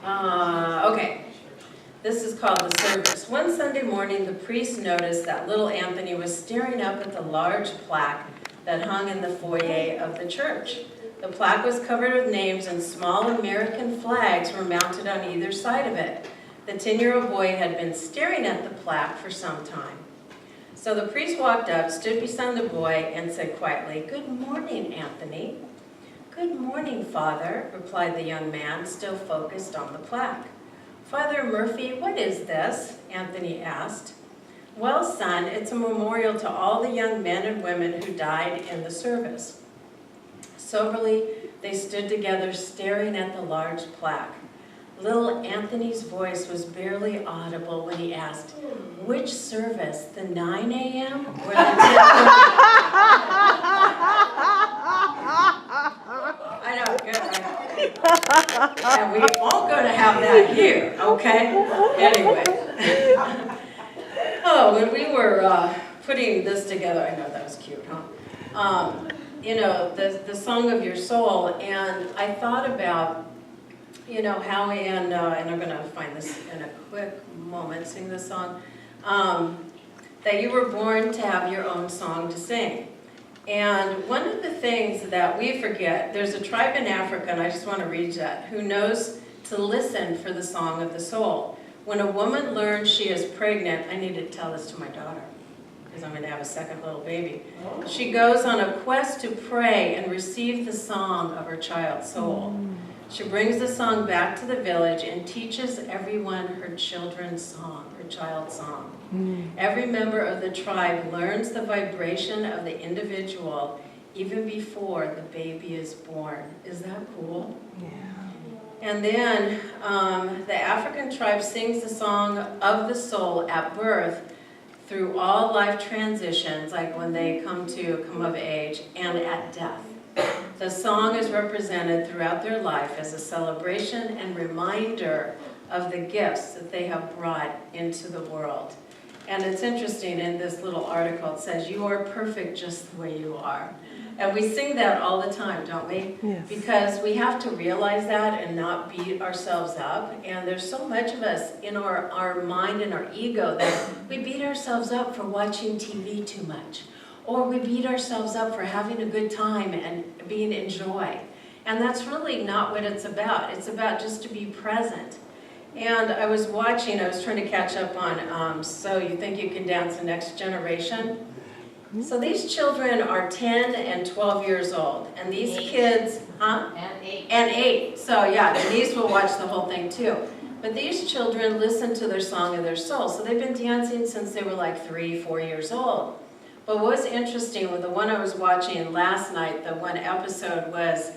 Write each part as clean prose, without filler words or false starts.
Okay. This is called the service. One Sunday morning, the priest noticed that little Anthony was staring up at the large plaque that hung in the foyer of the church. The plaque was covered with names, and small American flags were mounted on either side of it. The 10-year-old boy had been staring at the plaque for some time. So the priest walked up, stood beside the boy, and said quietly, "Good morning, Anthony." "Good morning, Father," replied the young man, still focused on the plaque. "Father Murphy, what is this?" Anthony asked. "Well, son, it's a memorial to all the young men and women who died in the service." Soberly, they stood together staring at the large plaque. Little Anthony's voice was barely audible when he asked, "Which service, the 9 a.m. or the 10? I know, good, right? And we aren't going to have that here, okay? Anyway. Oh, when we were putting this together, I know that was cute, huh? You know, the song of your soul, and I thought about, you know, how, and I'm going to find this in a quick moment, sing this song, that you were born to have your own song to sing. And one of the things that we forget, there's a tribe in Africa, and I just want to read that, who knows to listen for the song of the soul. When a woman learns she is pregnant, I need to tell this to my daughter, because I'm going to have a second little baby. She goes on a quest to pray and receive the song of her child's soul. She brings the song back to the village and teaches everyone her children's song, her child's song. Every member of the tribe learns the vibration of the individual even before the baby is born. Is that cool? Yeah. And then the African tribe sings the song of the soul at birth through all life transitions, like when they come of age, and at death. The song is represented throughout their life as a celebration and reminder of the gifts that they have brought into the world. And it's interesting, in this little article, it says, "You are perfect just the way you are." And we sing that all the time, don't we? Yes. Because we have to realize that and not beat ourselves up. And there's so much of us in our mind and our ego that we beat ourselves up for watching TV too much. Or we beat ourselves up for having a good time and being in joy. And that's really not what it's about. It's about just to be present. And I was trying to catch up on So You Think You Can Dance the Next Generation. So these children are 10 and 12 years old. And these kids, huh? And 8. So yeah, Denise will watch the whole thing too. But these children listen to their song of their soul. So they've been dancing since they were like 3, 4 years old. But what was interesting with the one I was watching last night, the one episode, was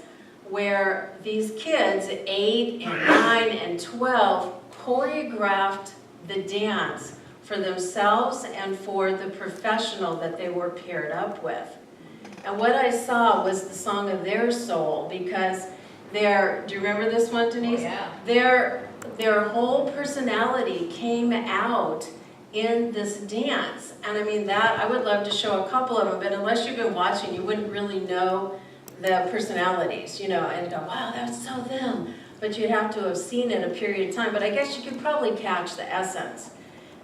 where these kids, 8 and 9 and 12, choreographed the dance for themselves and for the professional that they were paired up with. And what I saw was the song of their soul, because do you remember this one, Denise? Oh, yeah. Their whole personality came out in this dance. And I mean, I would love to show a couple of them, but unless you've been watching, you wouldn't really know the personalities, you know, and go, wow, that's so them. But you'd have to have seen it a period of time. But I guess you could probably catch the essence.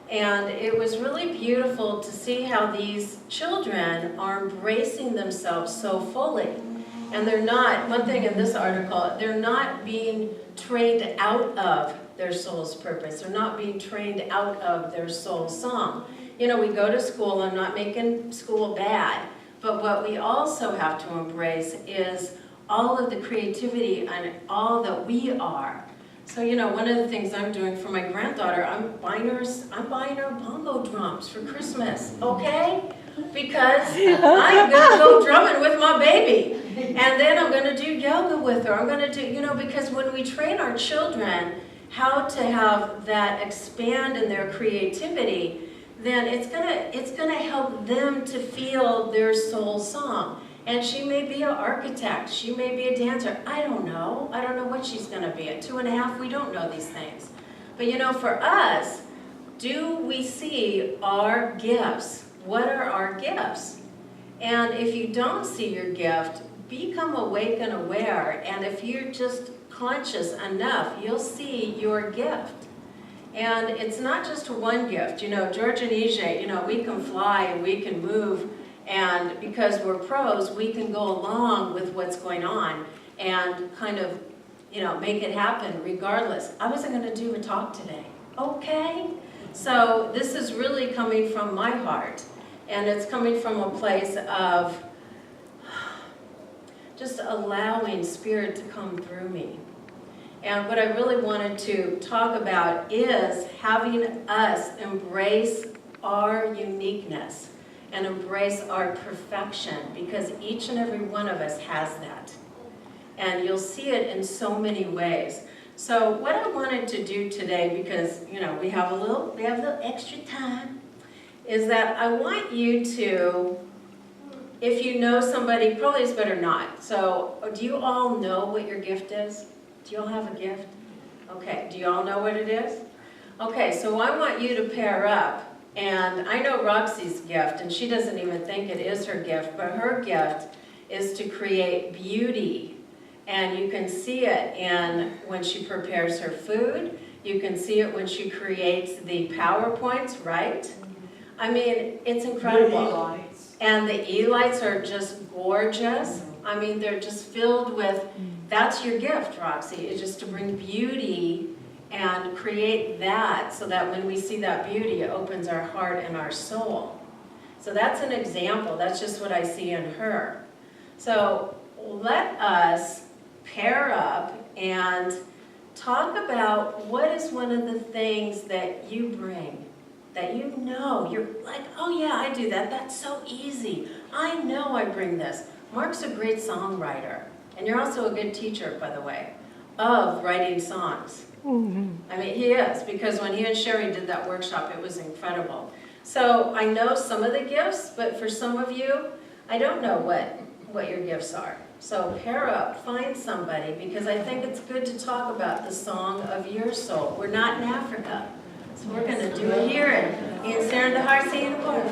And it was really beautiful to see how these children are embracing themselves so fully. And they're not, one thing in this article, they're not being trained out of their soul's purpose. They're not being trained out of their soul song. You know, we go to school, I'm not making school bad, but what we also have to embrace is all of the creativity and all that we are. So, you know, one of the things I'm doing for my granddaughter, I'm buying her bongo drums for Christmas, okay? Because I'm gonna go drumming with my baby. And then I'm gonna do yoga with her. I'm gonna do, you know, because when we train our children how to have that expand in their creativity, then it's gonna help them to feel their soul song. And she may be an architect, she may be a dancer, I don't know what she's gonna be. At 2.5, we don't know these things. But you know, for us, do we see our gifts? What are our gifts? And if you don't see your gift, become awake and aware. And if you're just conscious enough, you'll see your gift. And it's not just one gift. You know, George and EJ, you know, we can fly and we can move, and because we're pros, we can go along with what's going on and kind of, you know, make it happen regardless. I wasn't going to do a talk today. Okay? So this is really coming from my heart, and it's coming from a place of just allowing Spirit to come through me. And what I really wanted to talk about is having us embrace our uniqueness and embrace our perfection, because each and every one of us has that. And you'll see it in so many ways. So what I wanted to do today, because you know we have a little extra time, is that I want you to, if you know somebody, probably it's better not. So do you all know what your gift is? Do you all have a gift? Okay, do you all know what it is? Okay, so I want you to pair up, and I know Roxy's gift, and she doesn't even think it is her gift, but her gift is to create beauty, and you can see it in when she prepares her food, you can see it when she creates the PowerPoints, right? I mean, it's incredible. The E-lights. And the E-lights are just gorgeous. I mean, they're just filled with, that's your gift, Roxy, is just to bring beauty and create that so that when we see that beauty, it opens our heart and our soul. So that's an example. That's just what I see in her. So let us pair up and talk about what is one of the things that you bring, that you know, you're like, oh yeah, I do that. That's so easy. I know I bring this. Mark's a great songwriter. And you're also a good teacher, by the way, of writing songs. I mean, he is, because when he and Sherry did that workshop, it was incredible. So I know some of the gifts, but for some of you, I don't know what your gifts are. So pair up, find somebody, because I think it's good to talk about the song of your soul. We're not in Africa, so we're going to do it here in Sarandahar, Singapore.